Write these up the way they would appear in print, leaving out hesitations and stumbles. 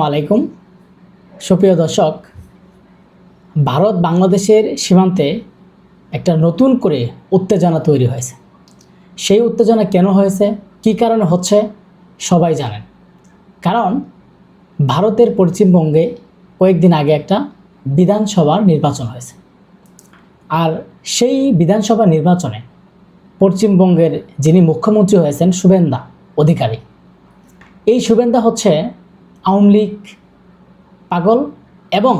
আলাইকুম সুপ্রিয় দর্শক, ভারত বাংলাদেশের সীমান্তে একটা নতুন করে উত্তেজনা তৈরি হয়েছে। সেই উত্তেজনা কেন হয়েছে, কী কারণে হচ্ছে সবাই জানেন। কারণ ভারতের পশ্চিমবঙ্গে কয়েকদিন আগে একটা বিধানসভার নির্বাচন হয়েছে। আর সেই বিধানসভা নির্বাচনে পশ্চিমবঙ্গের যিনি মুখ্যমন্ত্রী হয়েছেন শুভেন্দু অধিকারী, এই শুভেন্দু হচ্ছে আওয়ামী লীগ পাগল এবং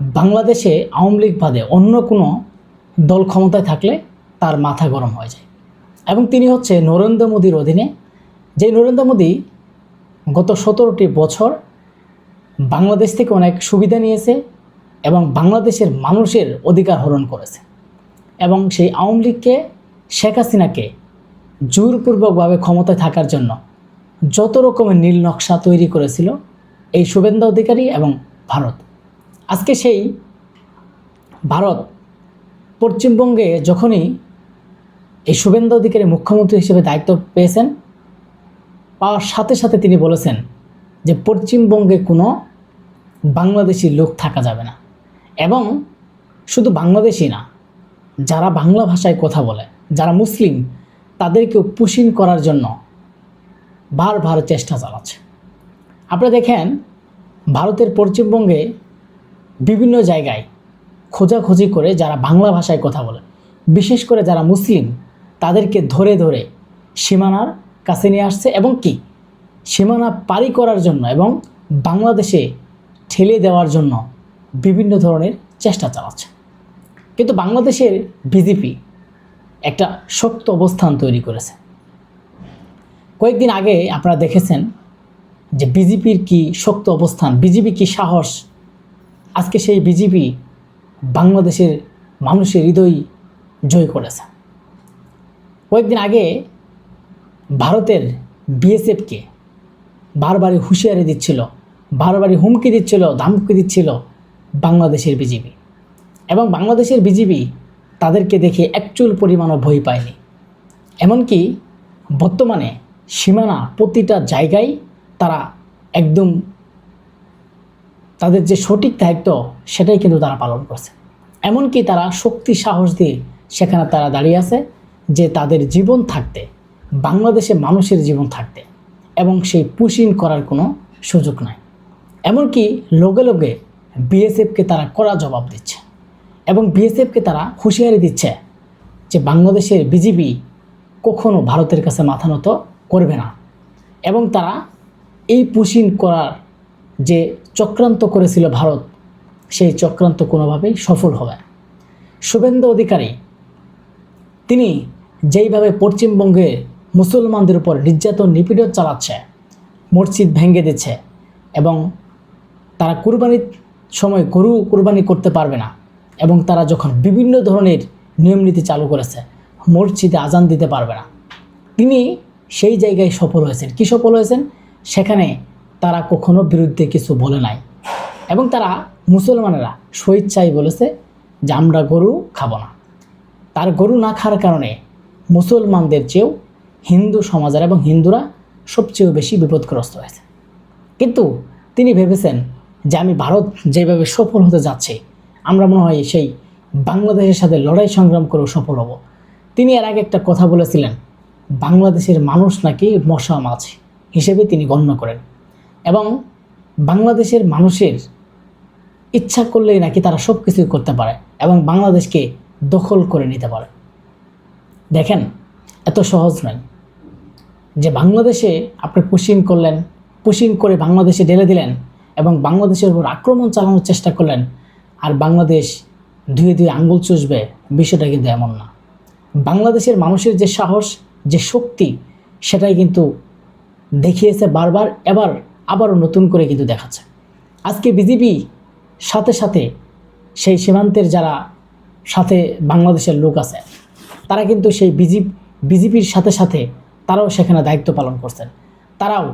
বাংলাদেশে আওয়ামী লীগ বাদে অন্য কোনো দল ক্ষমতায় থাকলে তার মাথা গরম হয়ে যায়। এবং তিনি হচ্ছে নরেন্দ্র মোদীর অধীনে, যে নরেন্দ্র মোদী গত 17টি বছর বাংলাদেশ থেকে অনেক সুবিধা নিয়েছে এবং বাংলাদেশের মানুষের অধিকার হরণ করেছে। এবং সেই আওয়ামী লীগকে, শেখ হাসিনাকে জোরপূর্বকভাবে ক্ষমতায় থাকার জন্য যত রকমের নীল নকশা তৈরি করেছিল এই শুভেন্দু অধিকারী এবং ভারত। আজকে সেই ভারত পশ্চিমবঙ্গে যখনই এই শুভেন্দু অধিকারী মুখ্যমন্ত্রী হিসেবে দায়িত্ব পেয়েছেন, পাওয়ার সাথে সাথে তিনি বলেছেন যে পশ্চিমবঙ্গে কোনো বাংলাদেশি লোক থাকা যাবে না। এবং শুধু বাংলাদেশি না, যারা বাংলা ভাষায় কথা বলে, যারা মুসলিম, তাদেরকেও পুশিং করার জন্য বারবার চেষ্টা চালাচ্ছে। আপনারা দেখেন, ভারতের পশ্চিমবঙ্গে বিভিন্ন জায়গায় খোঁজাখুঁজি করে যারা বাংলা ভাষায় কথা বলে, বিশেষ করে যারা মুসলিম, তাদেরকে ধরে ধরে সীমানার কাছে নিয়ে আসছে এবং কি সীমানা পারি করার জন্য এবং বাংলাদেশে ঠেলে দেওয়ার জন্য বিভিন্ন ধরনের চেষ্টা চালাচ্ছে। কিন্তু বাংলাদেশের বিজেপি একটা শক্ত অবস্থান তৈরি করেছে। কয়েকদিন আগে আপনারা দেখেছেন যে বিজেপির কি শক্ত অবস্থান, বিজেপি কি সাহস। আজকে সেই বিজেপি বাংলাদেশের মানুষের হৃদয় জয় করেছে। কয়েকদিন আগে ভারতের বিএসএফকে বারবারই হুঁশিয়ারি দিচ্ছিল, বারবারই হুমকি দিচ্ছিল, ধমকি দিচ্ছিল বাংলাদেশের বিজেপি। এবং বাংলাদেশের বিজেপি তাদেরকে দেখে একচুল পরিমাণও ভয় পায়নি। এমনকি বর্তমানে সীমানা প্রতিটা জায়গায় তারা একদম তাদের যে সঠিক দায়িত্ব সেটাই কিন্তু তারা পালন করছে। এমনকি তারা শক্তি সাহস দিয়ে সেখানে তারা দাঁড়িয়ে আছে যে তাদের জীবন থাকতে, বাংলাদেশে মানুষের জীবন থাকতে এবং সেই পুশিং করার কোনো সুযোগ নাই। এমনকি লগে লগে বিএসএফকে তারা কড়া জবাব দিচ্ছে এবং বিএসএফকে তারা হুঁশিয়ারি দিচ্ছে যে বাংলাদেশের বিজেপি কখনো ভারতের কাছে মাথা নত করবে না। এবং তারা এই পুশিং করার যে চক্রান্ত করেছিল ভারত, সেই চক্রান্ত কোনোভাবেই সফল হবে না। শুভেন্দু অধিকারী তিনি যেইভাবে পশ্চিমবঙ্গে মুসলমানদের উপর নির্যাতন নিপীড়ন চালাচ্ছে, মসজিদ ভেঙে দিচ্ছে এবং তারা কুরবানির সময় গরু কুরবানি করতে পারবে না এবং তারা যখন বিভিন্ন ধরনের নিয়মনীতি চালু করেছে, মসজিদে আজান দিতে পারবে না, তিনি সেই জায়গায় সফল হয়েছেন। কি সফল হয়েছেন? সেখানে তারা কখনো বিরুদ্ধে কিছু বলে নাই এবং তারা মুসলমানেরা স্বেচ্ছায় বলেছে যে আমরা গরু খাবো না। তার গরু না খাওয়ার কারণে মুসলমানদের চেয়েও হিন্দু সমাজের এবং হিন্দুরা সবচেয়ে বেশি বিপদগ্রস্ত হয়েছে। কিন্তু তিনি ভেবেছেন যে আমি ভারত যেভাবে সফল হতে যাচ্ছে, আমরা মনে হয় সেই বাংলাদেশের সাথে লড়াই সংগ্রাম করেও সফল হব। তিনি এর আগে একটা কথা বলেছিলেন, বাংলাদেশের মানুষ নাকি মশা মাছ হিসেবে তিনি গণ্য করেন এবং বাংলাদেশের মানুষের ইচ্ছা করলেই নাকি তারা সব কিছু করতে পারে এবং বাংলাদেশকে দখল করে নিতে পারে। দেখেন, এত সহজ নয় যে বাংলাদেশে আপনি পুশিং করলেন, পুশিং করে বাংলাদেশে ঢেলে দিলেন এবং বাংলাদেশের উপর আক্রমণ চালানোর চেষ্টা করলেন আর বাংলাদেশ ধুয়ে ধুয়ে আঙ্গুল চুষবে, বিষয়টা কিন্তু এমন না। বাংলাদেশের মানুষের যে সাহস, যে শক্তি, সেটাই কিন্তু দেখিয়েছে বারবার, আবারও নতুন করে কিন্তু দেখাচ্ছে। আজকে বিজেপি সাথে সাথে সেই সীমান্তের যারা সাথে বাংলাদেশের লোক আছে, তারা কিন্তু সেই বিজেপির সাথে সাথে তারাও সেখানে দায়িত্ব পালন করছেন। তারাও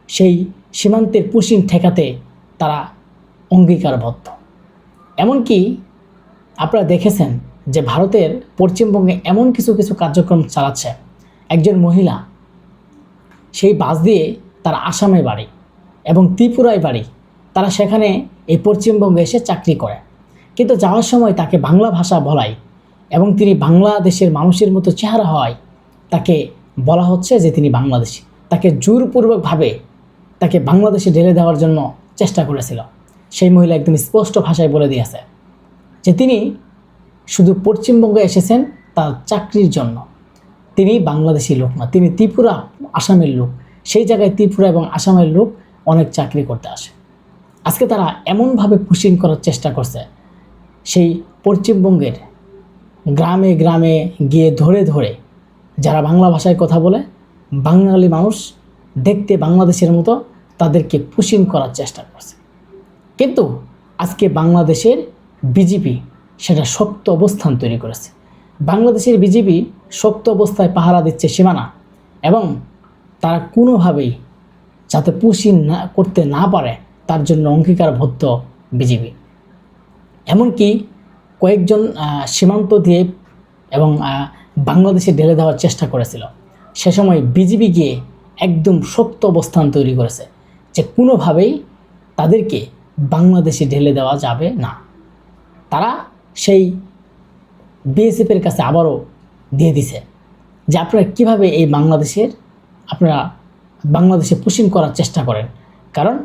সেই সীমান্তের পুশিং ঠেকাতে তারা অঙ্গীকারবদ্ধ। এমনকি আপনারা দেখেছেন যে ভারতের পশ্চিমবঙ্গে এমন কিছু কিছু কার্যক্রম চালাচ্ছে। একজন মহিলা সেই বাস দিয়ে তার আসামে বাড়ি এবং ত্রিপুরায় বাড়ি তারা সেখানে এই পশ্চিমবঙ্গে এসে চাকরি করে, কিন্তু যাওয়ার সময় তাকে বাংলা ভাষা বলায় এবং তিনি বাংলাদেশের মানুষের মতো চেহারা হয়, তাকে বলা হচ্ছে যে তিনি বাংলাদেশি। তাকে জোরপূর্বকভাবে তাকে বাংলাদেশে ঢেলে দেওয়ার জন্য চেষ্টা করেছিল। সেই মহিলা একদম স্পষ্ট ভাষায় বলে দিয়েছে যে তিনি শুধু পশ্চিমবঙ্গে এসেছেন তার চাকরির জন্য, তিনি বাংলাদেশি লোক না, তিনি ত্রিপুরা আসামের লোক। সেই জায়গায় ত্রিপুরা এবং আসামের লোক অনেক চাকরি করতে আসে। আজকে তারা এমনভাবে পুশিং করার চেষ্টা করছে, সেই পশ্চিমবঙ্গের গ্রামে গ্রামে গিয়ে ধরে ধরে যারা বাংলা ভাষায় কথা বলে, বাঙালি মানুষ দেখতে বাংলাদেশের মতো, তাদেরকে পুশিং করার চেষ্টা করছে। কিন্তু আজকে বাংলাদেশের বিজেপি সেটা শক্ত অবস্থান তৈরি করেছে। বাংলাদেশের বিজেপি শক্ত অবস্থায় পাহারা দিচ্ছে সীমানা, এবং তারা কোনোভাবেই যাতে পুশিং না করতে না পারে তার জন্য অঙ্গীকারবদ্ধ বিজেপি। এমনকি কয়েকজন সীমান্ত দিয়ে এবং বাংলাদেশে ঢেলে দেওয়ার চেষ্টা করেছিল। সে সময় বিজেপি গিয়ে একদম শক্ত অবস্থান তৈরি করেছে যে কোনোভাবেই তাদেরকে বাংলাদেশে ঢেলে দেওয়া যাবে না। তারা সেই বিএসএফের কাছে আবারও দিয়ে দিছে যে আপনারা কীভাবে এই আপনারা বাংলাদেশে পুশিং করার চেষ্টা করেন। কারণ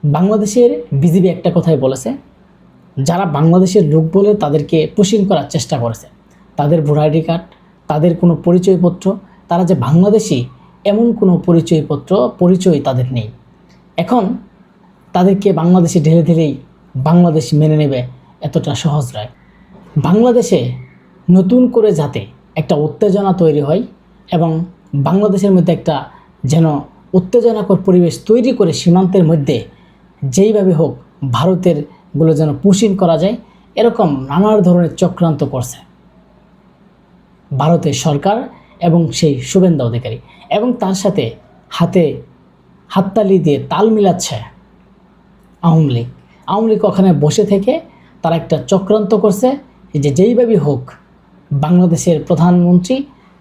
বাংলাদেশের বিজেপি একটা কথাই বলেছে, যারা বাংলাদেশের লোক বলে তাদেরকে পুশিং করার চেষ্টা করেছে, তাদের ভোটার আইডি কার্ড, তাদের কোনো পরিচয়পত্র, তারা যে বাংলাদেশি এমন কোনো পরিচয় তাদের নেই। এখন তাদেরকে বাংলাদেশে ঢেলে ঢেলেই বাংলাদেশ মেনে নেবে এতটা সহজ নয়। বাংলাদেশে নতুন করে যাতে একটা উত্তেজনা তৈরি হয় এবং বাংলাদেশের মধ্যে একটা যেন উত্তেজনাকর পরিবেশ তৈরি করে সীমান্তের মধ্যে যেইভাবে হোক ভারতেরগুলো যেন পুশিং করা যায়, এরকম নানা ধরনের চক্রান্ত করছে ভারতের সরকার এবং সেই শুভেন্দু অধিকারী, এবং তার সাথে হাততালি দিয়ে তাল মিলাচ্ছে আওয়ামী লীগ। ওখানে বসে থেকে তারা একটা চক্রান্ত করছে যে যেইভাবে হোক বাংলাদেশের প্রধানমন্ত্রী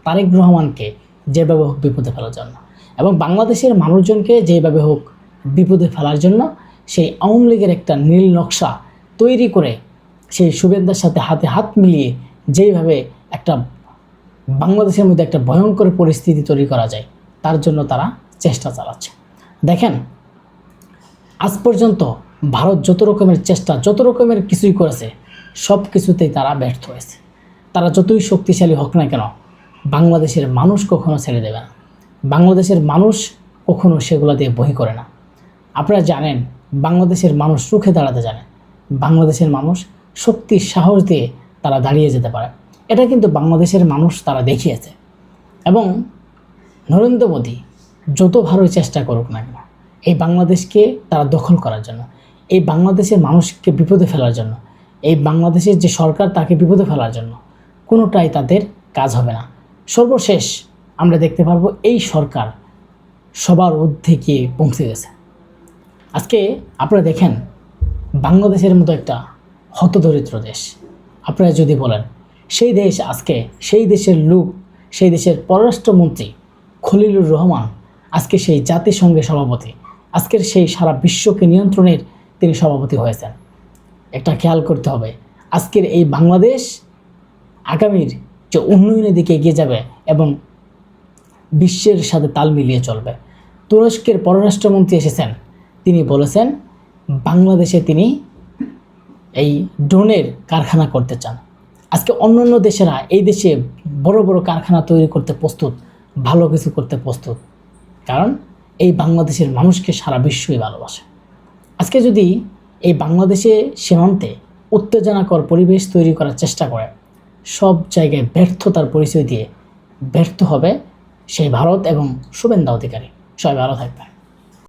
তারেক রহমানকে যেভাবে হোক বিপদে ফেলার জন্য, এবং বাংলাদেশের মানুষজনকে যেভাবে হোক বিপদে ফেলার জন্য সেই আওয়ামী লীগের একটা নীল নকশা তৈরি করে সেই শুভেন্দার সাথে হাতে হাত মিলিয়ে যেইভাবে একটা বাংলাদেশের মধ্যে একটা ভয়ঙ্কর পরিস্থিতি তৈরি করা যায় তার জন্য তারা চেষ্টা চালাচ্ছে। দেখেন, আজ পর্যন্ত ভারত যত রকমের চেষ্টা, যত রকমের কিছুই করেছে, সব কিছুতেই তারা ব্যর্থ হয়েছে। তারা যতই শক্তিশালী হোক না কেন, বাংলাদেশের মানুষ কখনো ছেড়ে দেবে না। বাংলাদেশের মানুষ কখনো সেগুলো দিয়ে বহি করে না। আপনারা জানেন, বাংলাদেশের মানুষ রুখে দাঁড়াতে জানে, বাংলাদেশের মানুষ শক্তির সাহস দিয়ে তারা দাঁড়িয়ে যেতে পারে। এটা কিন্তু বাংলাদেশের মানুষ তারা দেখিয়েছে। এবং নরেন্দ্র মোদী যত ভালোই চেষ্টা করুক না কেন, এই বাংলাদেশকে তারা দখল করার জন্য, এই বাংলাদেশের মানুষকে বিপদে ফেলার জন্য, এই বাংলাদেশের যে সরকার তাকে বিপদে ফেলার জন্য কোনোটাই তাদের কাজ হবে না। সর্বশেষ আমরা দেখতে পারবো এই সরকার সবার ঊর্ধ্বে গিয়ে পৌঁছে গেছে। আজকে আপনারা দেখেন, বাংলাদেশের মতো একটা হতদরিদ্র দেশ, আপনারা যদি বলেন সেই দেশ, আজকে সেই দেশের লোক, সেই দেশের পররাষ্ট্রমন্ত্রী খলিলুর রহমান আজকে সেই জাতিসংঘের সভাপতি, আজকের সেই সারা বিশ্বকে নিয়ন্ত্রণের তিনি সভাপতি হয়েছেন। একটা খেয়াল করতে হবে, আজকের এই বাংলাদেশ আগামীর যে উন্নয়নের দিকে এগিয়ে যাবে এবং বিশ্বের সাথে তাল মিলিয়ে চলবে। তুরস্কের পররাষ্ট্রমন্ত্রী এসেছেন, তিনি বলেছেন বাংলাদেশে তিনি এই ড্রোনের কারখানা করতে চান। আজকে অন্যান্য দেশেরা এই দেশে বড় বড় কারখানা তৈরি করতে প্রস্তুত, ভালো কিছু করতে প্রস্তুত, কারণ এই বাংলাদেশের মানুষকে সারা বিশ্বই ভালোবাসে। আজকে যদি এই বাংলাদেশে সীমান্তে উত্তেজনাকর পরিবেশ তৈরি করার চেষ্টা করে, সব জায়গায় ব্যর্থতার পরিচয় দিয়ে ব্যর্থ হবে সেই ভারত এবং শুভেন্দু অধিকারী। সবাই ভালো থাকবে।